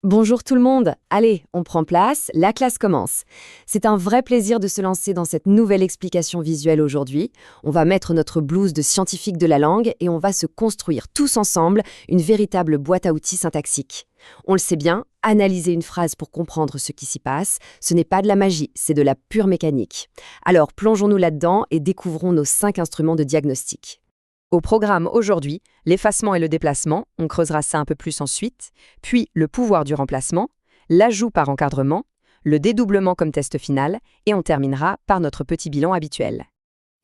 Bonjour tout le monde. Allez, on prend place, la classe commence. C'est un vrai plaisir de se lancer dans cette nouvelle explication visuelle aujourd'hui. On va mettre notre blouse de scientifique de la langue et on va se construire tous ensemble une véritable boîte à outils syntaxique. On le sait bien, analyser une phrase pour comprendre ce qui s'y passe, ce n'est pas de la magie, c'est de la pure mécanique. Alors plongeons-nous là-dedans et découvrons nos 5 instruments de diagnostic. Au programme aujourd'hui, l'effacement et le déplacement, on creusera ça un peu plus ensuite, puis le pouvoir du remplacement, l'ajout par encadrement, le dédoublement comme test final, et on terminera par notre petit bilan habituel.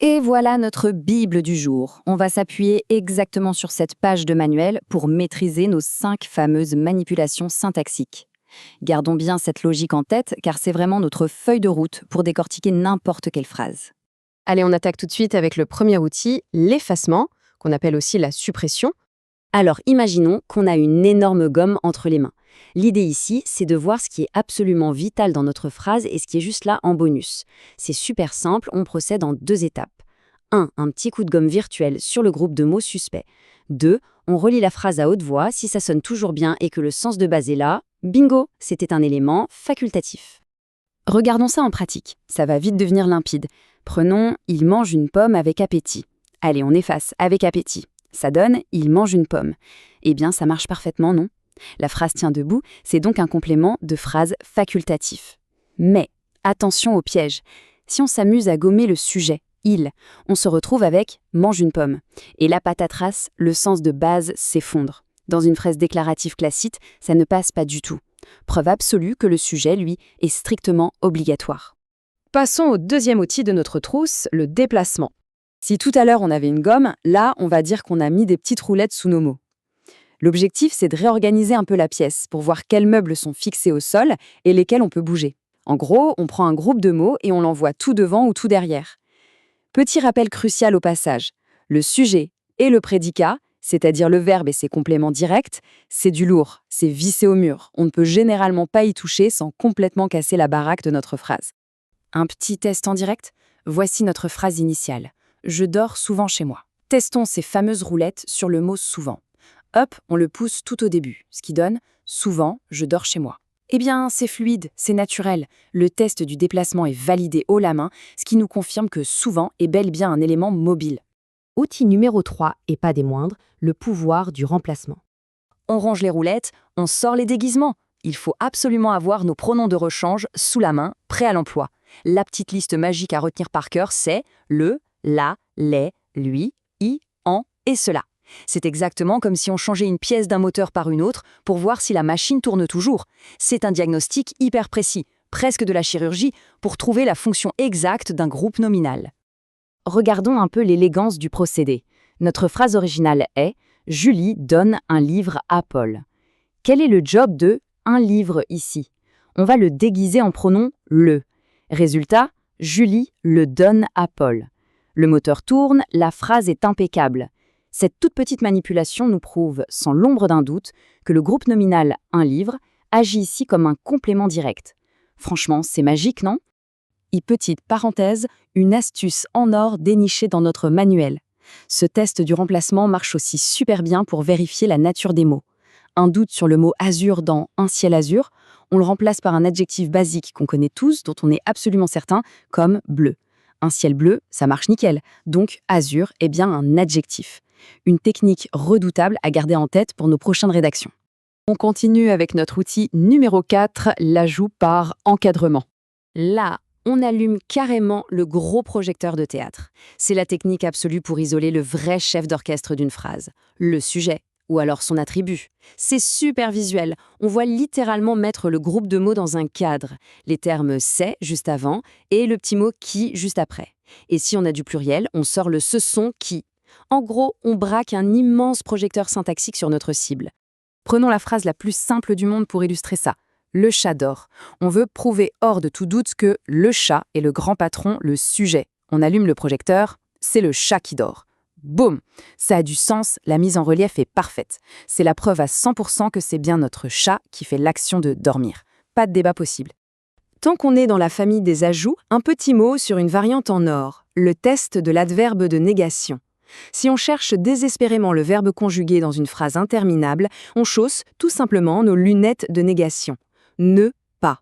Et voilà notre Bible du jour. On va s'appuyer exactement sur cette page de manuel pour maîtriser nos 5 fameuses manipulations syntaxiques. Gardons bien cette logique en tête car c'est vraiment notre feuille de route pour décortiquer n'importe quelle phrase. Allez, on attaque tout de suite avec le premier outil, l'effacement, qu'on appelle aussi la suppression. Alors imaginons qu'on a une énorme gomme entre les mains. L'idée ici, c'est de voir ce qui est absolument vital dans notre phrase et ce qui est juste là en bonus. C'est super simple, on procède en 2 étapes. 1. Un petit coup de gomme virtuel sur le groupe de mots suspects. 2. On relit la phrase à haute voix, si ça sonne toujours bien et que le sens de base est là, bingo, c'était un élément facultatif. Regardons ça en pratique, ça va vite devenir limpide. Prenons « il mange une pomme avec appétit ». Allez, on efface « avec appétit ». Ça donne « il mange une pomme ». Eh bien, ça marche parfaitement, non? La phrase tient debout, c'est donc un complément de phrase facultatif. Mais, attention au piège. Si on s'amuse à gommer le sujet, « il », on se retrouve avec « mange une pomme ». Et là, patatras, le sens de base s'effondre. Dans une phrase déclarative classique, ça ne passe pas du tout. Preuve absolue que le sujet, lui, est strictement obligatoire. Passons au deuxième outil de notre trousse, le déplacement. Si tout à l'heure on avait une gomme, là on va dire qu'on a mis des petites roulettes sous nos mots. L'objectif c'est de réorganiser un peu la pièce pour voir quels meubles sont fixés au sol et lesquels on peut bouger. En gros, on prend un groupe de mots et on l'envoie tout devant ou tout derrière. Petit rappel crucial au passage, le sujet et le prédicat, c'est-à-dire le verbe et ses compléments directs, c'est du lourd, c'est vissé au mur. On ne peut généralement pas y toucher sans complètement casser la baraque de notre phrase. Un petit test en direct? Voici notre phrase initiale. Je dors souvent chez moi. Testons ces fameuses roulettes sur le mot souvent. Hop, on le pousse tout au début, ce qui donne souvent, je dors chez moi. Eh bien, c'est fluide, c'est naturel. Le test du déplacement est validé haut la main, ce qui nous confirme que souvent est bel et bien un élément mobile. Outil numéro 3, et pas des moindres, le pouvoir du remplacement. On range les roulettes, on sort les déguisements. Il faut absolument avoir nos pronoms de rechange sous la main, prêts à l'emploi. La petite liste magique à retenir par cœur, c'est le, la, les, lui, i, en et cela. C'est exactement comme si on changeait une pièce d'un moteur par une autre pour voir si la machine tourne toujours. C'est un diagnostic hyper précis, presque de la chirurgie, pour trouver la fonction exacte d'un groupe nominal. Regardons un peu l'élégance du procédé. Notre phrase originale est « Julie donne un livre à Paul ». Quel est le job de « un livre » ici? On va le déguiser en pronom « le ». Résultat, Julie le donne à Paul. Le moteur tourne, la phrase est impeccable. Cette toute petite manipulation nous prouve, sans l'ombre d'un doute, que le groupe nominal « un livre » agit ici comme un complément direct. Franchement, c'est magique, non? Et petite parenthèse, une astuce en or dénichée dans notre manuel. Ce test du remplacement marche aussi super bien pour vérifier la nature des mots. Un doute sur le mot azur dans un ciel azur, on le remplace par un adjectif basique qu'on connaît tous, dont on est absolument certain, comme bleu. Un ciel bleu, ça marche nickel, donc azur est bien un adjectif. Une technique redoutable à garder en tête pour nos prochaines rédactions. On continue avec notre outil numéro 4, l'ajout par encadrement. Là, on allume carrément le gros projecteur de théâtre. C'est la technique absolue pour isoler le vrai chef d'orchestre d'une phrase, le sujet, ou alors son attribut. C'est super visuel, on voit littéralement mettre le groupe de mots dans un cadre, les termes « c'est » juste avant et le petit mot « qui » juste après. Et si on a du pluriel, on sort le « ce sont qui ». En gros, on braque un immense projecteur syntaxique sur notre cible. Prenons la phrase la plus simple du monde pour illustrer ça. Le chat dort. On veut prouver hors de tout doute que le chat est le grand patron, le sujet. On allume le projecteur, c'est le chat qui dort. Boum! Ça a du sens, la mise en relief est parfaite. C'est la preuve à 100% que c'est bien notre chat qui fait l'action de dormir. Pas de débat possible. Tant qu'on est dans la famille des ajouts, un petit mot sur une variante en or, le test de l'adverbe de négation. Si on cherche désespérément le verbe conjugué dans une phrase interminable, on chausse tout simplement nos lunettes de négation. Ne pas.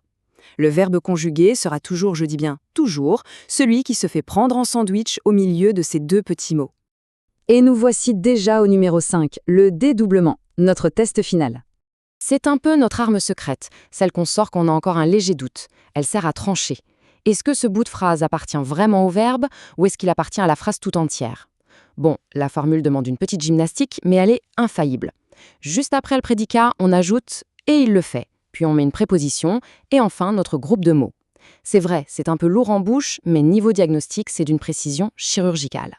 Le verbe conjugué sera toujours, je dis bien toujours, celui qui se fait prendre en sandwich au milieu de ces deux petits mots. Et nous voici déjà au numéro 5, le dédoublement, notre test final. C'est un peu notre arme secrète, celle qu'on sort quand on a encore un léger doute. Elle sert à trancher. Est-ce que ce bout de phrase appartient vraiment au verbe ou est-ce qu'il appartient à la phrase tout entière? Bon, la formule demande une petite gymnastique, mais elle est infaillible. Juste après le prédicat, on ajoute « et il le fait », puis on met une préposition, et enfin notre groupe de mots. C'est vrai, c'est un peu lourd en bouche, mais niveau diagnostic, c'est d'une précision chirurgicale.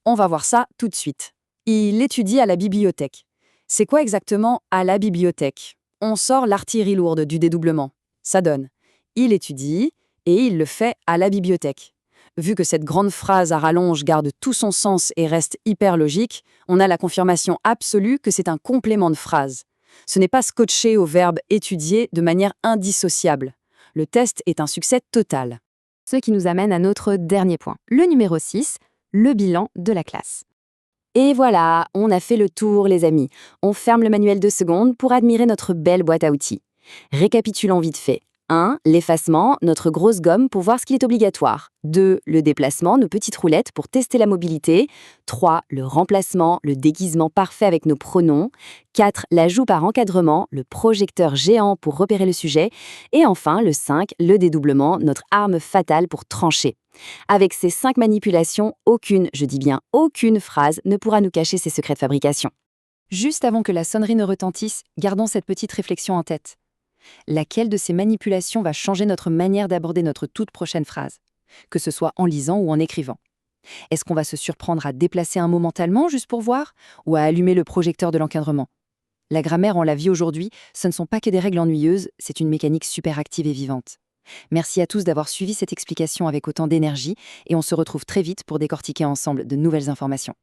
On va voir ça tout de suite. Il étudie à la bibliothèque. C'est quoi exactement à la bibliothèque? On sort l'artillerie lourde du dédoublement. Ça donne « il étudie » et il le fait à la bibliothèque. Vu que cette grande phrase à rallonge garde tout son sens et reste hyper logique, on a la confirmation absolue que c'est un complément de phrase. Ce n'est pas scotché au verbe étudier de manière indissociable. Le test est un succès total. Ce qui nous amène à notre dernier point, le numéro 6, le bilan de la classe. Et voilà, on a fait le tour les amis. On ferme le manuel 2 secondes pour admirer notre belle boîte à outils. Récapitulons vite fait. 1. L'effacement, notre grosse gomme pour voir ce qu'il est obligatoire. 2. Le déplacement, nos petites roulettes pour tester la mobilité. 3. Le remplacement, le déguisement parfait avec nos pronoms. 4. L'ajout par encadrement, le projecteur géant pour repérer le sujet. Et enfin, le 5. Le dédoublement, notre arme fatale pour trancher. Avec ces 5 manipulations, aucune, je dis bien aucune phrase ne pourra nous cacher ses secrets de fabrication. Juste avant que la sonnerie ne retentisse, gardons cette petite réflexion en tête. Laquelle de ces manipulations va changer notre manière d'aborder notre toute prochaine phrase, que ce soit en lisant ou en écrivant? Est-ce qu'on va se surprendre à déplacer un mot mentalement juste pour voir, ou à allumer le projecteur de l'encadrement? La grammaire, on la vit aujourd'hui, ce ne sont pas que des règles ennuyeuses, c'est une mécanique super active et vivante. Merci à tous d'avoir suivi cette explication avec autant d'énergie, et on se retrouve très vite pour décortiquer ensemble de nouvelles informations.